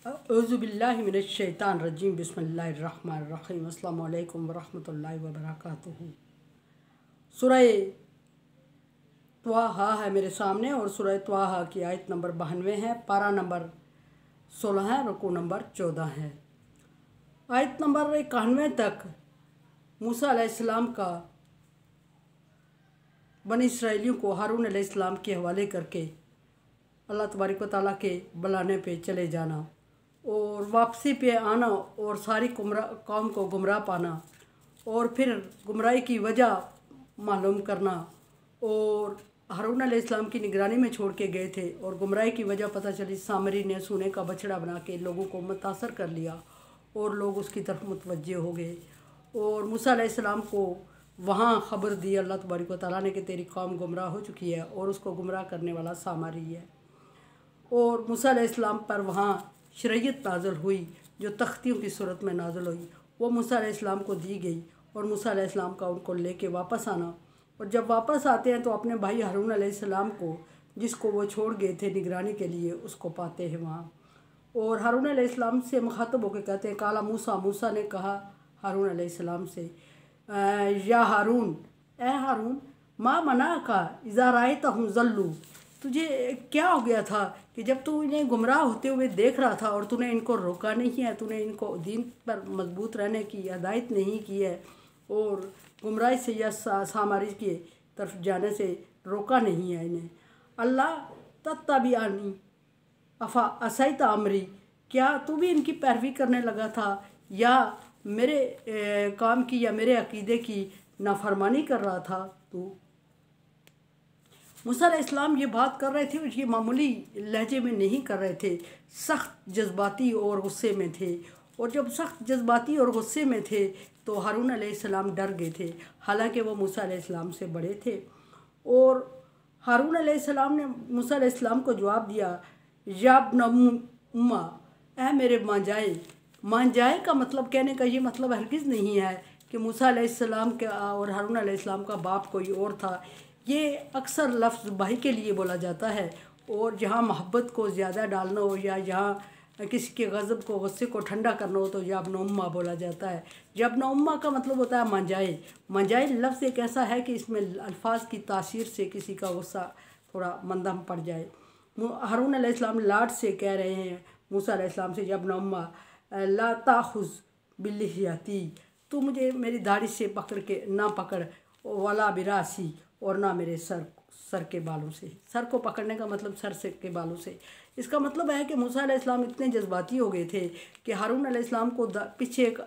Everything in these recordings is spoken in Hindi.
औज़ुबिल्लाहि मिनश्शैतानिर्रजीम बिस्मिल्लाहिर्रहमानिर्रहीम अस्सलामु अलैकुम वरहमतुल्लाहि वबरकातुहू। सूरह त्वाहा है मेरे सामने और सूरह त्वाहा की आयत नंबर 92 है, पारा नंबर 16 है, रुकू नंबर 14 है। आयत नंबर 91 तक मूसा अलैहिस्सलाम का बनी इसराइलियों को हारून अलैहिस्सलाम के हवाले करके अल्लाह तबारक व तआला के बुलाने पे चले जाना और वापसी पे आना और सारी कौम को गुमराह पाना और फिर गुमराही की वजह मालूम करना। और हारून अलैहिस्सलाम की निगरानी में छोड़ के गए थे और गुमराही की वजह पता चली, सामरी ने सोने का बछड़ा बना के लोगों को मुतासर कर लिया और लोग उसकी तरफ मुतवज्जे हो गए। और मूसा अलैहिस्सलाम को वहाँ ख़बर दी अल्लाह तबारक व तआला ने कि तेरी कौम गुमराह हो चुकी है और उसको गुमराह करने वाला सामरी है। और मूसा अलैहिस्सलाम पर वहाँ शरीयत नाज़िल हुई जो तख्तियों की सूरत में नाज़िल हुई, वो मूसा अलैहिस्सलाम को दी गई और मूसा अलैहिस्सलाम का उनको लेके वापस आना। और जब वापस आते हैं तो अपने भाई हारून अलैहिस्सलाम को, जिसको वो छोड़ गए थे निगरानी के लिए, उसको पाते हैं वहाँ। और हारून अलैहिस्सलाम से मुखातब होकर कहते हैं, काला मूसा, मूसा ने कहा हारून अलैहिस्सलाम से, या हारून, ए हारून, माँ मना का इज़ा रायतहुम ज़ल्लू, तुझे क्या हो गया था कि जब तू इन्हें गुमराह होते हुए देख रहा था और तूने इनको रोका नहीं है, तूने इनको दीन पर मजबूत रहने की हिदायत नहीं की है और गुमराही से या सामरी की तरफ जाने से रोका नहीं है इन्हें। अल्लाह तत्ताबिआनी अफ़ा असैत अमरी, क्या तू भी इनकी पैरवी करने लगा था या मेरे काम की या मेरे अकीदे की नाफरमानी कर रहा था तू। मूसा अलैहिस्सलाम ये बात कर रहे थे और ये मामूली लहजे में नहीं कर रहे थे, सख्त जज्बाती और गुस्से में थे। और जब सख्त जज्बाती और गुस्से में थे तो हारून अलैहिस्सलाम डर गए थे, हालांकि वो मूसा अलैहिस्सलाम से बड़े थे। और हारून अलैहिस्सलाम ने मूसा अलैहिस्सलाम को जवाब दिया, या इब्न उम्मा, ऐ मेरे माँ जाए। माँ जाए का मतलब, कहने का ये मतलब हरगिज़ नहीं है कि मूसा अलैहिस्सलाम का और हारून अलैहिस्सलाम का बाप कोई और था। ये अक्सर लफ्ज़ भाई के लिए बोला जाता है और जहाँ मोहब्बत को ज़्यादा डालना हो या जहाँ किसी के गज़ब को, गुस्से को ठंडा करना हो तो या इब्न उम्मा बोला जाता है। जब इब्न उम्मा का मतलब होता है मंजाए। मंजाए लफ्ज़ एक ऐसा है कि इसमें अल्फाज की तासीर से किसी का गुस्सा थोड़ा मंदम पड़ जाए। हारून अलैहिस्सलाम लाड से कह रहे हैं मूसा अलैहिस्सलाम से, या इब्न उम्मा ला ताखुज़ बिल्लिहियती, तू मुझे मेरी दाढ़ी से पकड़ के ना पकड़, वाला बिरासी, और ना मेरे सर के बालों से। सर को पकड़ने का मतलब सर से के बालों से। इसका मतलब है कि मूसा अलैहिस्सलाम इतने जज्बाती हो गए थे कि हारून अलैहिस्सलाम को पीछे एक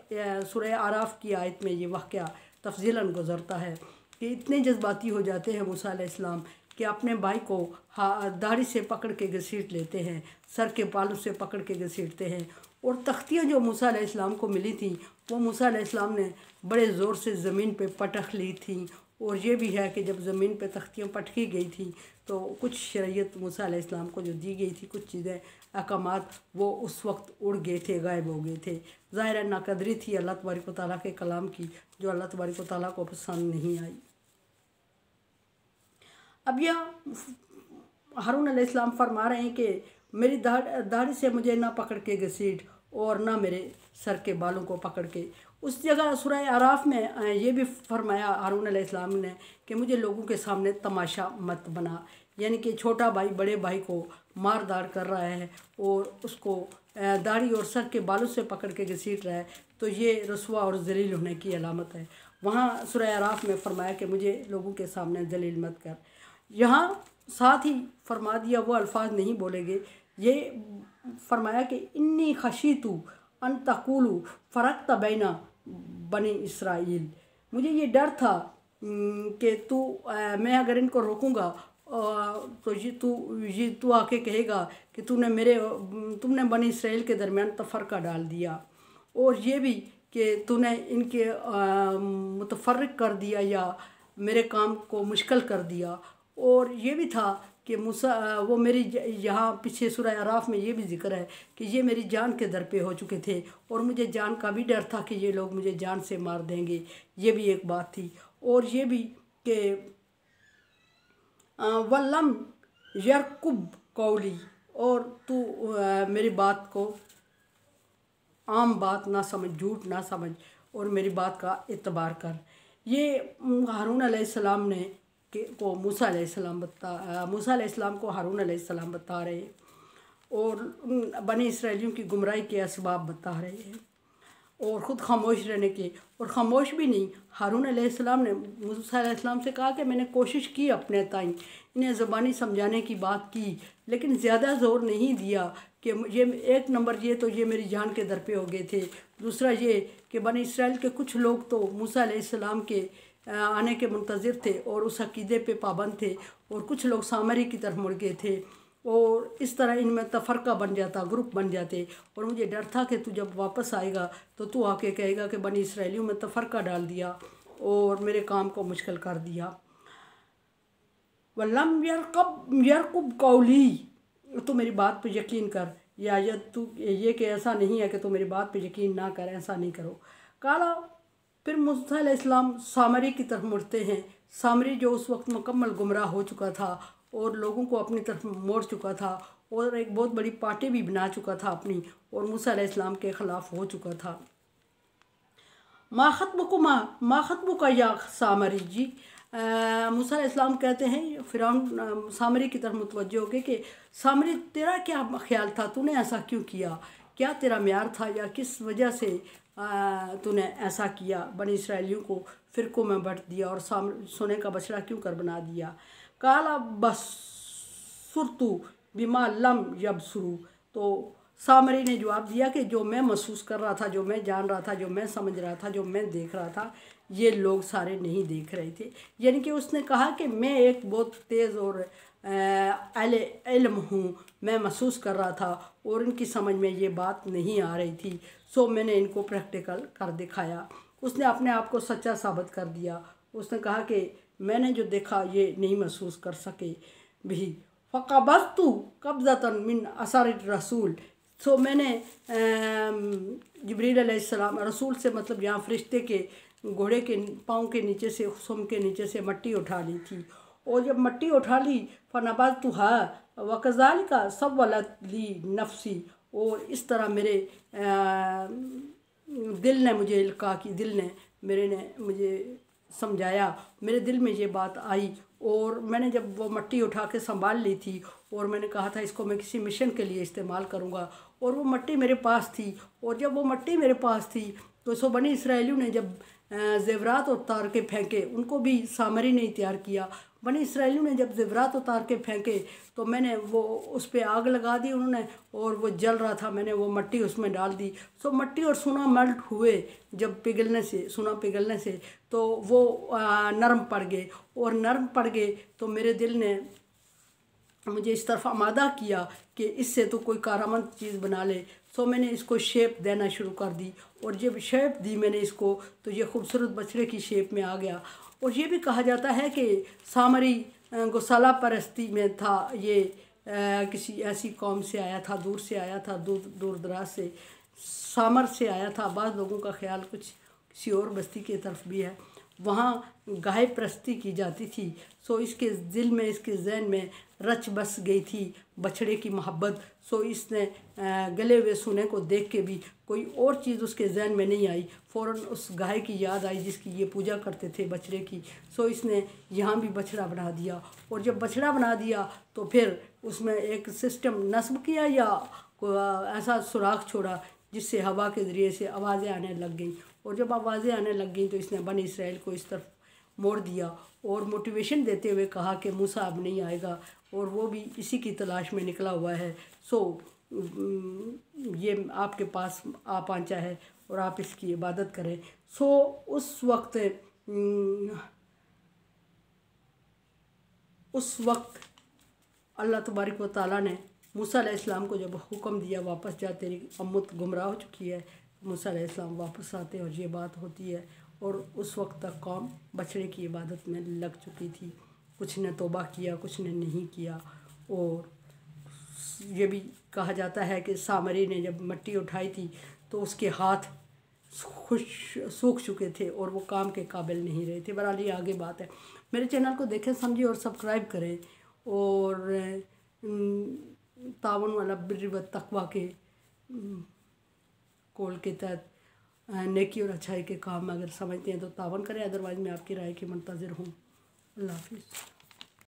सूरह आराफ की आयत में ये वाक़या तफसीलन गुज़रता है कि इतने जज्बाती हो जाते हैं मूसा अलैहिस्सलाम कि अपने भाई को दाढ़ी से पकड़ के घसीट लेते हैं, सर के बालों से पकड़ के घसीटते हैं। और तख्तियाँ जो मूसा अलैहिस्सलाम को मिली थी वो मूसा अलैहिस्सलाम ने बड़े ज़ोर से ज़मीन पे पटक ली थी। और ये भी है कि जब ज़मीन पे तख्तियाँ पटकी गई थी तो कुछ शरीयत मूसा अलैहिस्सलाम को जो दी गई थी, कुछ चीज़ें अहकामात, वो उस वक्त उड़ गए थे, गायब हो गए थे। ज़ाहिर नाकदरी थी अल्लाह तबारक व तआला के कलाम की, जो अल्लाह तबारक व तआला को पसंद नहीं आई। अब यह हारून अलैहिस्सलाम फरमा रहे हैं कि मेरी दाढ़ी से मुझे ना पकड़ के घसीट और ना मेरे सर के बालों को पकड़ के। उस जगह सूरह आराफ में ये भी फरमाया हारून अलैहिस्सलाम ने कि मुझे लोगों के सामने तमाशा मत बना, यानी कि छोटा भाई बड़े भाई को मार दाड़ कर रहा है और उसको दाढ़ी और सर के बालों से पकड़ के घसीट रहा है, तो ये रसवा और जलील होने की अलामत है। वहाँ सूरह आराफ में फरमाया कि मुझे लोगों के सामने जलील मत कर। यहाँ साथ ही फरमा दिया, वो अल्फाज नहीं बोलेंगे, ये फरमाया कि इन्नी खशीतु अन तक़ूलू फ़रक़्त बैना बनी इसराइल, मुझे ये डर था कि मैं अगर इनको रोकूंगा तो ये तू आके कहेगा कि तुमने बनी इसराइल के दरमियान तफ़रक़ा डाल दिया, और ये भी कि तूने इनके मुतफ़र्रिक़ कर दिया या मेरे काम को मुश्किल कर दिया। और ये भी था कि मूसा वो मेरी यहाँ पीछे सूरह आराफ में ये भी जिक्र है कि ये मेरी जान के दर पे हो चुके थे और मुझे जान का भी डर था कि ये लोग मुझे जान से मार देंगे, ये भी एक बात थी। और ये भी कि वल्लम यरकुब कौली, और तू मेरी बात को आम बात ना समझ, झूठ ना समझ और मेरी बात का एतबार कर। ये हारून अलैहिस्सलाम ने को मूसा अलैहिस्सलाम को हारून अलैहिस्सलाम बता रहे हैं और बनी इसराइलियों की गुमराही के असबाब बता रहे हैं और ख़ुद खामोश रहने के, और ख़ामोश भी नहीं, हारून अलैहिस्सलाम ने मूसा अलैहिस्सलाम से कहा कि मैंने कोशिश की अपने ताईं, इन्हें ज़बानी समझाने की बात की, लेकिन ज़्यादा ज़ोर नहीं दिया कि ये एक नंबर तो ये मेरी जान के दर पे हो गए थे। दूसरा ये कि बनी इसराइल के कुछ लोग तो मूसा अलैहिस्सलाम के आने के मुंतज़िर थे और उस अक़ीदे पे पाबंद थे, और कुछ लोग सामरी की तरफ मुड़ गए थे और इस तरह इनमें तफरका बन जाता, ग्रुप बन जाते। और मुझे डर था कि तू जब वापस आएगा तो तू आके कहेगा कि बनी इसराइलियों में तफरका डाल दिया और मेरे काम को मुश्किल कर दिया। वल्लम यरकुब कौली, तो मेरी बात पे यकीन कर, या तू ये कि ऐसा नहीं है कि तू मेरी बात पे यकीन ना कर, ऐसा नहीं करो। काला फिर मूसा अलैहिस्सलाम सामरी की तरफ मुड़ते हैं। सामरी जो उस वक्त मुकम्मल गुमराह हो चुका था और लोगों को अपनी तरफ मोड़ चुका था और एक बहुत बड़ी पार्टी भी बना चुका था अपनी, और मूसा अलैहिस्सलाम के ख़िलाफ़ हो चुका था। मा खतबु का या सामरी जी, मूसा अलैहिस्सलाम कहते हैं फ़िरौन सामरी की तरफ मुतवज्जे हो गए कि सामरी तेरा क्या ख्याल था, तूने ऐसा क्यों किया, क्या तेरा म्यार था या किस वजह से तूने ऐसा किया, बनी इसराइलियों को फ़िरक़ों में बंट दिया और सोने का बछड़ा क्यों कर बना दिया। काला बसुरतु बिमा लम यबसुरु, तो सामरी ने जवाब दिया कि जो मैं महसूस कर रहा था, जो मैं जान रहा था, जो मैं समझ रहा था, जो मैं देख रहा था, ये लोग सारे नहीं देख रहे थे। यानी कि उसने कहा कि मैं एक बहुत तेज़ और अहले इल्म हूँ, मैं महसूस कर रहा था और इनकी समझ में ये बात नहीं आ रही थी, सो मैंने इनको प्रैक्टिकल कर दिखाया। उसने अपने आप को सच्चा साबित कर दिया। उसने कहा कि मैंने जो देखा ये नहीं महसूस कर सके भी। फ़क़बज़्तु क़ब्ज़तन मिन असर रसूल, सो मैंने जिब्रील अलैहिस्सलाम, रसूल से मतलब यहाँ फरिश्ते के घोड़े के पाँव के नीचे से, सुम के नीचे से मट्टी उठा ली थी, और जब मट्टी उठा ली फ़नबज़्तुहा वकज़ालिका सव्वलत ली नफ्सी, और इस तरह मेरे दिल ने मुझे इल्का की, दिल ने मुझे समझाया, मेरे दिल में ये बात आई, और मैंने जब वो मट्टी उठा के संभाल ली थी और मैंने कहा था इसको मैं किसी मिशन के लिए इस्तेमाल करूँगा, और वो मट्टी मेरे पास थी, और जब वो मट्टी मेरे पास थी तो सो बनी इसराइलियों ने जब ज़ेवरात उतार के फेंके, उनको भी सामरी ने तैयार किया। बनी इसराइलियों ने जब ज़ेवरात उतार के फेंके तो मैंने वो उस पर आग लगा दी उन्होंने, और वो जल रहा था, मैंने वो मट्टी उसमें डाल दी। सो मट्टी और सोना मेल्ट हुए, जब पिघलने से, सोना पिघलने से तो वो नरम पड़ गए, और नरम पड़ गए तो मेरे दिल ने मुझे इस तरफ आमादा किया कि इससे तो कोई कारआमद चीज़ बना ले। सो मैंने इसको शेप देना शुरू कर दी, और जब शेप दी मैंने इसको तो ये खूबसूरत बछड़े की शेप में आ गया। और ये भी कहा जाता है कि सामरी गौशाला परस्ती में था, ये किसी ऐसी कौम से आया था, दूर से आया था, दूर दराज से, सामर से आया था। बाद लोगों का ख्याल कुछ किसी और बस्ती की तरफ भी है, वहाँ गाय परस्ती की जाती थी। सो इसके दिल में, इसके जहन में रच बस गई थी बछड़े की मोहब्बत। सो इसने गले हुए सोने को देख के भी कोई और चीज़ उसके जहन में नहीं आई, फ़ौरन उस गाय की याद आई जिसकी ये पूजा करते थे, बछड़े की। सो इसने यहाँ भी बछड़ा बना दिया, और जब बछड़ा बना दिया तो फिर उसमें एक सिस्टम नस्ब किया या ऐसा सुराख छोड़ा जिससे हवा के ज़रिए से आवाज़ें आने लग गई, और जब आवाज़ें आने लग गई तो इसने बनी इसराइल को इस तरफ मोड़ दिया और मोटिवेशन देते हुए कहा कि मूसा अब नहीं आएगा, और वो भी इसी की तलाश में निकला हुआ है। सो ये आपके पास आ पहुँचा है और आप इसकी इबादत करें। सो उस वक्त अल्लाह तबारक व तआला ने मूसा अलैहिस्सलाम को जब हुक्म दिया वापस जा, तेरी उम्मत गुमराह हो चुकी है, मूसा अलैहिस्सलाम वापस आते और ये बात होती है। और उस वक्त तक कौम बछड़े की इबादत में लग चुकी थी, कुछ ने तौबा किया, कुछ ने नहीं किया। और ये भी कहा जाता है कि सामरी ने जब मट्टी उठाई थी तो उसके हाथ सूख चुके थे और वो काम के काबिल नहीं रहे थे। बहरहाल ये आगे बात है। मेरे चैनल को देखें, समझिए और सब्सक्राइब करें, और तावन वाला बिर्र व तक़वा के कॉल के तहत नेकी और अच्छाई के काम अगर समझते हैं तो तावन करें, अदरवाइज़ मैं आपकी राय की मुंतज़िर हूँ। अल्लाह हाफिज़।